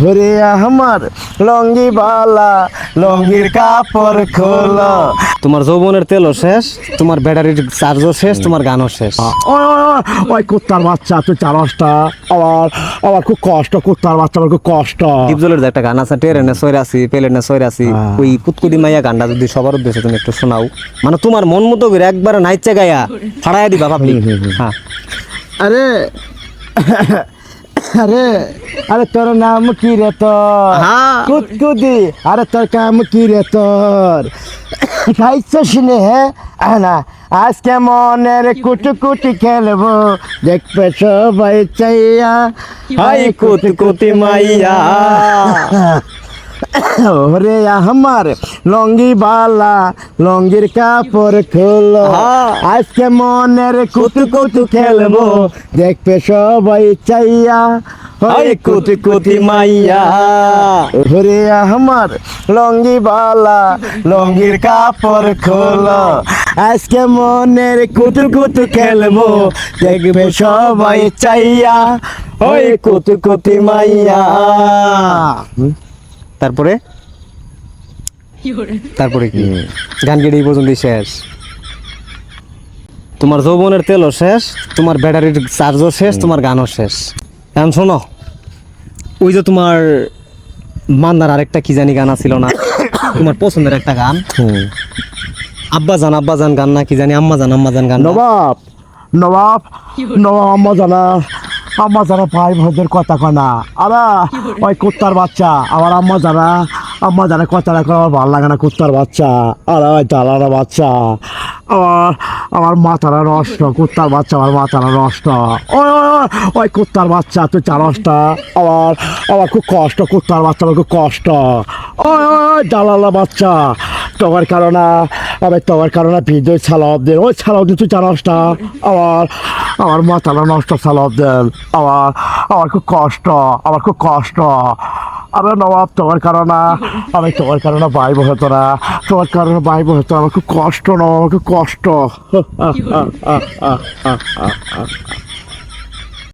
ওরে আমার লঙ্গি বালা লঙ্গির কাপড় খোলো। তোমার যৌবনের তেলও শেষ, তোমার ব্যাটারির চার্জও শেষ, তোমার গানও শেষ। ওই কুত্তার বাচ্চা তুই চারসটা আবার আবার খুব কষ্ট কুত্তার বাচ্চা আমার খুব কষ্ট। ডিপজলের যে একটা গান আছে টেরেনে সৈরাছি পেলেনে সৈরাছি, ওই কুতকুদি মাইয়া গানটা যদি সবার উদ্দেশ্যে তুমি একটু শোনাও, মানে তোমার মন মতো করে একবার নাইচে গায়া ফাড়াইয়া দিবা পাবলিক। হ্যাঁ আরে আরে আরে তোর নাম কি রে তোর? হ্যাঁ। কুতকুদি। আরে তোর কাম কি রে তোর? খাইছো শুনে হ্যাঁ না আজকে মনের কুটুকুটি খেলবো দেখবে সবাই চাইয়া। হাই কুতকুতি মাইয়া। ওরে আমার লঙ্গি বালা লঙ্গির কাপড় খোলো। আজকে মনের কুটুকুটি খেলবো দেখবে সবাই চাইয়া। হাই কুতকুতি মাইয়া। ওরে আমার লঙ্গি বালা লঙ্গির কাপড় খোলো। আজকে মনের কুটুকুটি খেলবো দেখবে সবাই চাইয়া। ওই কুতকুতি মাইয়া। তারপরে তারপরে কি গান গেড়ে এই পর্যন্তই শেষ? তোমার যৌবনের তেলও শেষ, তোমার ব্যাটারির চার্জও শেষ, তোমার গানও শেষ। এখন শোনো, ওই যে তোমার মান্নার আরেকটা কি জানি গান ছিল না, তোমার পছন্দের একটা গান, আব্বা জান গান না কি জানি, আম্মা জান গান না? নবাব নবাব নবাব আম্মা জানা ভাই ভোজের কথা কনা। আরে ওই কুত্তার বাচ্চা আমার আম্মা জানা কথাটা করে আমার ভালো লাগে না। কুত্তার বাচ্চা আরে ওই দালার বাচ্চা আমার মাথাটা নষ্ট। কুত্তার বাচ্চা আমার মাথাটা নষ্ট। ওই কুত্তার বাচ্চা তুই চারসটা আমার খুব কষ্ট। কুত্তার বাচ্চা আমার খুব কষ্ট। ওই দালালা বাচ্চা তোমার কারণে তোমার কারণে ভিডিও ছালাব দেন। ওই ছালাব দিন তুই চারসটা আমার মাথাটা নষ্ট ছালাব দেন। আমার খুব কষ্ট। আমার খুব কষ্ট। আরে নবাব তোমার কারণে তোমার কারণে বাইব হতো না। তোমার কারণে বাইব হতো আমার খুব কষ্ট। নবাব আমার খুব কষ্ট।